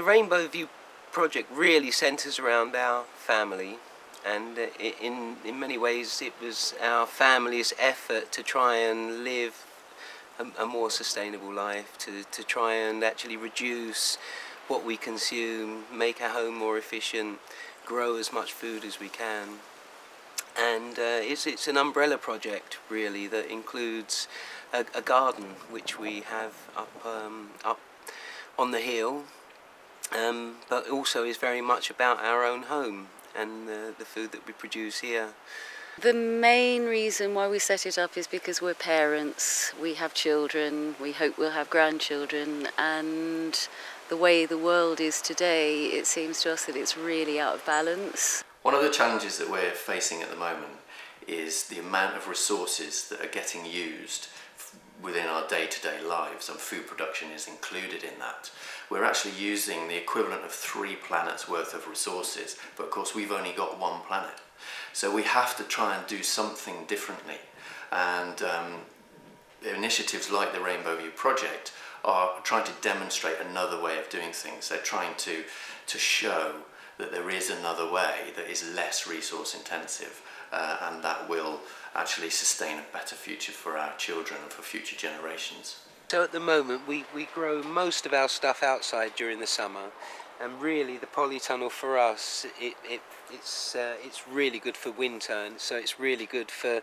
Rainbow View project really centres around our family, and in many ways it was our family's effort to try and live a more sustainable life, to try and actually reduce what we consume, make our home more efficient, grow as much food as we can. And it's an umbrella project really that includes a garden which we have up on the hill, but also is very much about our own home and the food that we produce here. The main reason why we set it up is because we're parents, we have children, we hope we'll have grandchildren, and the way the world is today, it seems to us that it's really out of balance. One of the challenges that we're facing at the moment is the amount of resources that are getting used within our day-to-day lives, and food production is included in that. We're actually using the equivalent of 3 planets worth of resources, but of course we've only got 1 planet. So we have to try and do something differently, and initiatives like the Rainbow View project are trying to demonstrate another way of doing things. They're trying to show that there is another way that is less resource intensive, and that will actually sustain a better future for our children and for future generations. So at the moment we grow most of our stuff outside during the summer, and really the polytunnel for us, it's really good for winter, and so it's really good for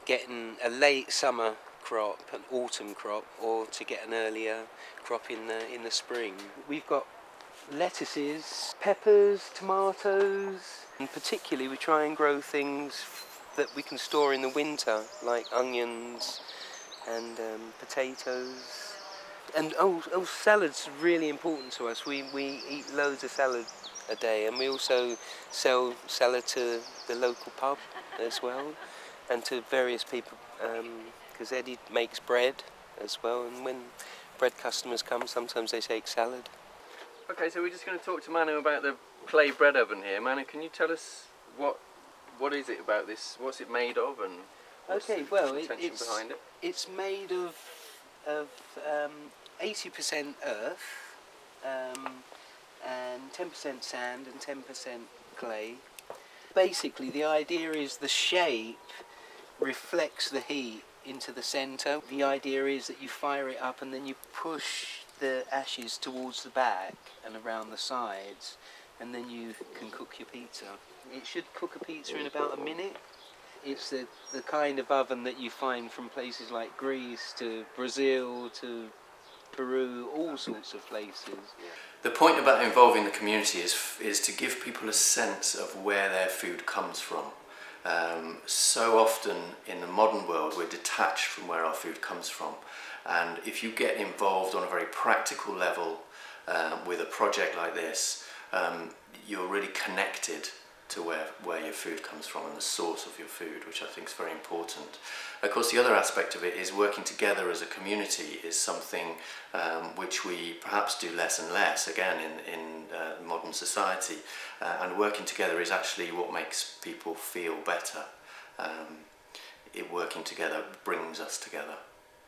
getting a late summer crop, an autumn crop, or to get an earlier crop in the spring. We've got lettuces, peppers, tomatoes, and particularly we try and grow things that we can store in the winter, like onions and potatoes. And salad's really important to us. We eat loads of salad a day, and we also sell salad to the local pub as well, and to various people, because Eddie makes bread as well, and when bread customers come, sometimes they take salad. Okay, so we're just going to talk to Manu about the clay bread oven here. Manu, can you tell us what is it about this? What's it made of, and what's the intention behind it? It's made of 80% earth, and 10% sand and 10% clay. Basically, the idea is the shape reflects the heat into the centre. The idea is that you fire it up and then you push the ashes towards the back and around the sides, and then you can cook your pizza. It should cook a pizza in about a minute. It's the kind of oven that you find from places like Greece to Brazil to Peru, all sorts of places. The point about involving the community is to give people a sense of where their food comes from. So often in the modern world we're detached from where our food comes from, and if you get involved on a very practical level with a project like this, you're really connected to where your food comes from and the source of your food, which I think is very important. Of course, the other aspect of it is working together as a community is something which we perhaps do less and less, again, in modern society. And working together is actually what makes people feel better. Working together brings us together.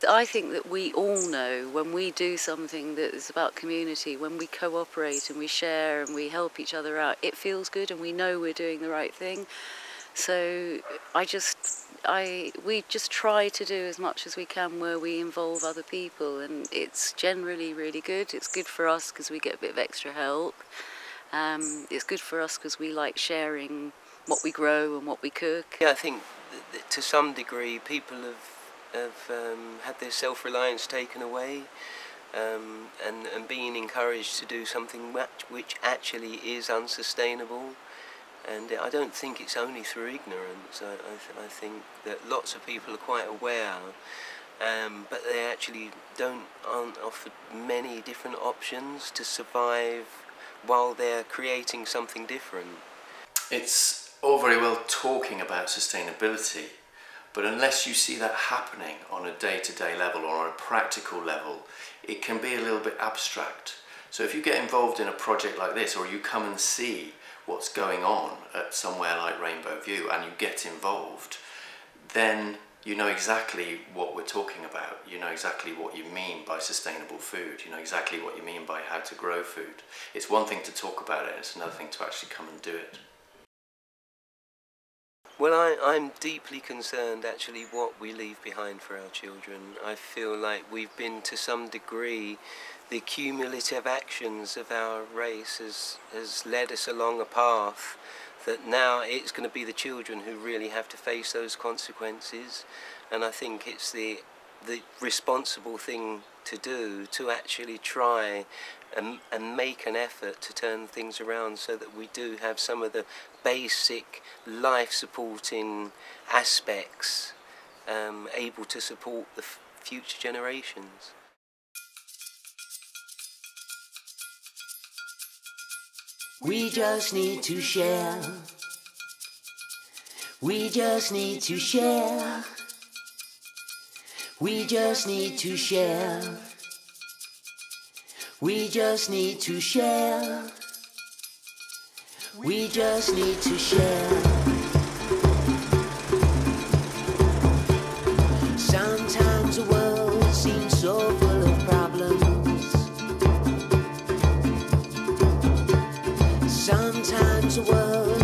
I think that we all know when we do something that is about community, when we cooperate and we share and we help each other out, it feels good and we know we're doing the right thing. So we just try to do as much as we can where we involve other people, and it's generally really good. It's good for us because we get a bit of extra help. It's good for us because we like sharing what we grow and what we cook. Yeah, I think that to some degree people have had their self-reliance taken away, and being encouraged to do something which actually is unsustainable. And I don't think it's only through ignorance. I think that lots of people are quite aware, but they actually aren't offered many different options to survive while they're creating something different. It's all very well talking about sustainability, but unless you see that happening on a day-to-day level or on a practical level, it can be a little bit abstract. So if you get involved in a project like this, or you come and see what's going on at somewhere like Rainbow View and you get involved, then you know exactly what we're talking about. You know exactly what you mean by sustainable food. You know exactly what you mean by how to grow food. It's one thing to talk about it, it's another thing to actually come and do it. Well, I'm deeply concerned actually what we leave behind for our children. I feel like we've been, to some degree, the cumulative actions of our race has led us along a path that now it's going to be the children who really have to face those consequences. And I think it's the responsible thing to do, to actually try and make an effort to turn things around so that we do have some of the basic life supporting aspects able to support the future generations. We just need to share. We just need to share. We just need to share. We just need to share. We just need to share. Sometimes the world seems so full of problems. Sometimes the world